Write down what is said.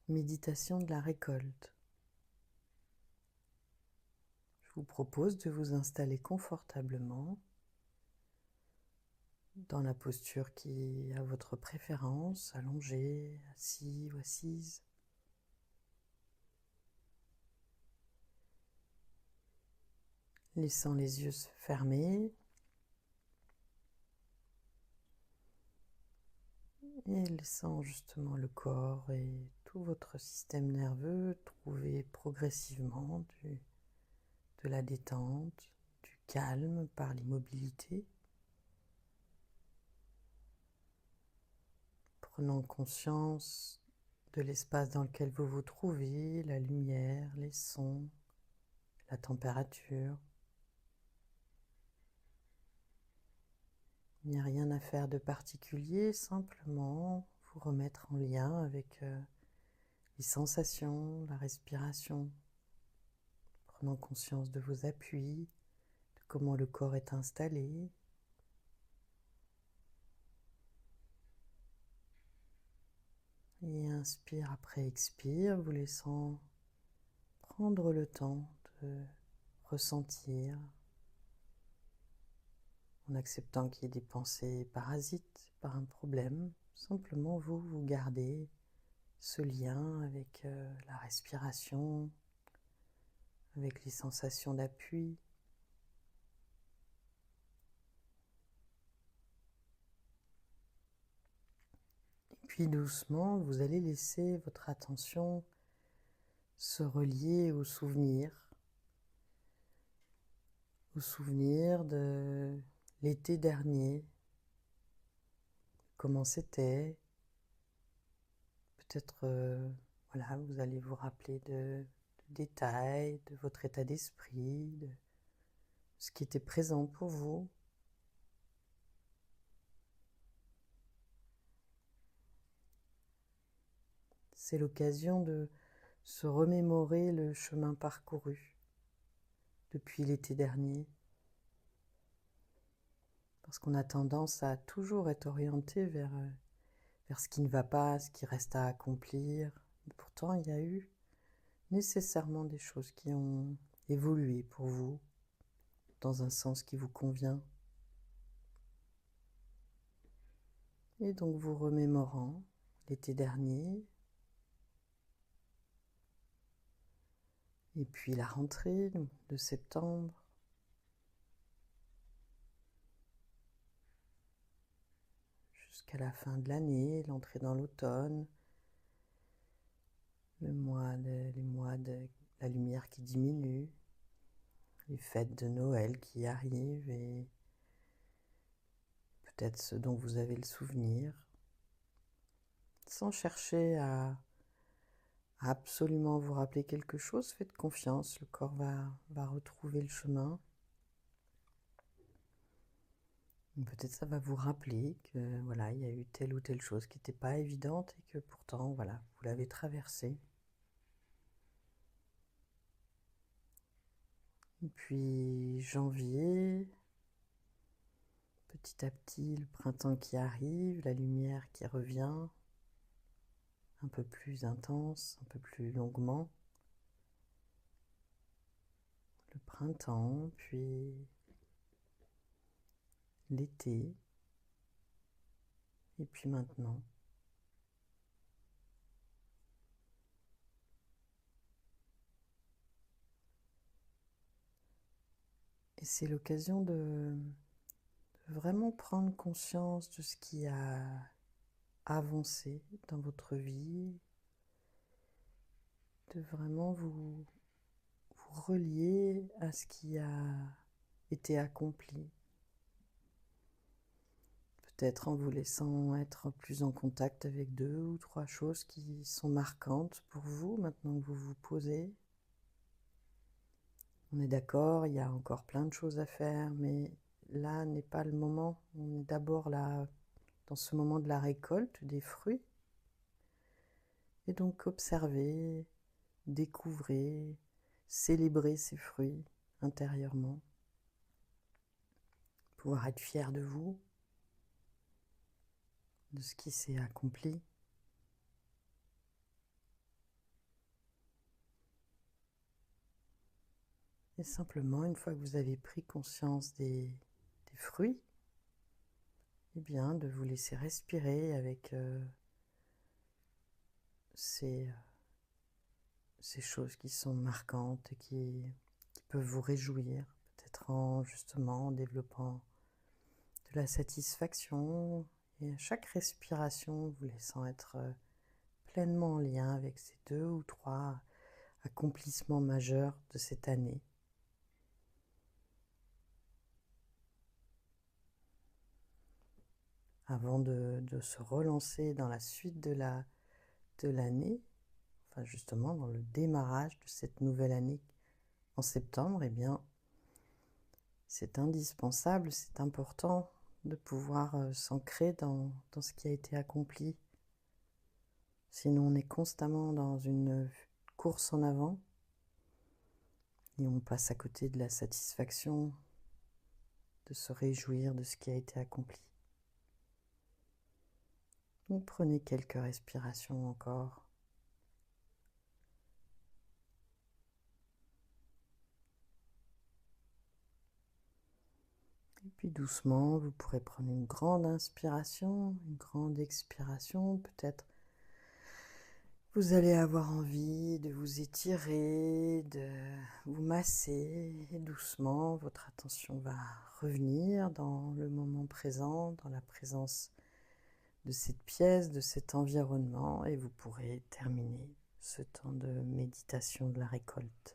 Méditation de la récolte. Je vous propose de vous installer confortablement dans la posture qui est à votre préférence, allongé, assis ou assise. Laissant les yeux se fermer et laissant justement le corps et tout votre système nerveux trouver progressivement de la détente, du calme par l'immobilité. Prenant conscience de l'espace dans lequel vous vous trouvez, la lumière, les sons, la température. Il n'y a rien à faire de particulier, simplement vous remettre en lien avec les sensations, la respiration, prenant conscience de vos appuis, de comment le corps est installé. Et inspire après expire, vous laissant prendre le temps de ressentir, en acceptant qu'il y ait des pensées parasites par un problème. Simplement vous gardez ce lien avec la respiration, avec les sensations d'appui. Et puis doucement, vous allez laisser votre attention se relier au souvenir de l'été dernier, comment c'était. Peut-être, voilà, vous allez vous rappeler de détails, de votre état d'esprit, de ce qui était présent pour vous. C'est l'occasion de se remémorer le chemin parcouru depuis l'été dernier. Parce qu'on a tendance à toujours être orienté vers ce qui ne va pas, ce qui reste à accomplir. Et pourtant, il y a eu nécessairement des choses qui ont évolué pour vous dans un sens qui vous convient. Et donc vous remémorant l'été dernier, et puis la rentrée de septembre, jusqu'à la fin de l'année, l'entrée dans l'automne, les mois de la lumière qui diminue, les fêtes de Noël qui arrivent et peut-être ce dont vous avez le souvenir, sans chercher à absolument vous rappeler quelque chose. Faites confiance, le corps va retrouver le chemin. Peut-être ça va vous rappeler que voilà, il y a eu telle ou telle chose qui n'était pas évidente et que pourtant, voilà, vous l'avez traversée. Et puis janvier, petit à petit, le printemps qui arrive, la lumière qui revient, un peu plus intense, un peu plus longuement. Le printemps, puis l'été, et puis maintenant. Et c'est l'occasion de vraiment prendre conscience de ce qui a avancé dans votre vie, de vraiment vous relier à ce qui a été accompli. Peut-être en vous laissant être plus en contact avec 2 ou 3 choses qui sont marquantes pour vous maintenant que vous vous posez. On est d'accord, il y a encore plein de choses à faire, mais là n'est pas le moment. On est d'abord là dans ce moment de la récolte des fruits. Et donc observez, découvrez, célébrez ces fruits intérieurement. Pouvoir être fier de vous, de ce qui s'est accompli. Et simplement, une fois que vous avez pris conscience des fruits, eh bien, de vous laisser respirer avec ces choses qui sont marquantes et qui peuvent vous réjouir, peut-être justement en développant de la satisfaction et à chaque respiration, vous laissant être pleinement en lien avec ces 2 ou 3 accomplissements majeurs de cette année. Avant de se relancer dans la suite de l'année, enfin justement dans le démarrage de cette nouvelle année en septembre, eh bien, c'est indispensable, c'est important de pouvoir s'ancrer dans ce qui a été accompli. Sinon, on est constamment dans une course en avant et on passe à côté de la satisfaction de se réjouir de ce qui a été accompli. Donc prenez quelques respirations encore. Et puis doucement, vous pourrez prendre une grande inspiration, une grande expiration. Peut-être vous allez avoir envie de vous étirer, de vous masser. Et doucement, votre attention va revenir dans le moment présent, dans la présence de cette pièce, de cet environnement. Et vous pourrez terminer ce temps de méditation de la récolte.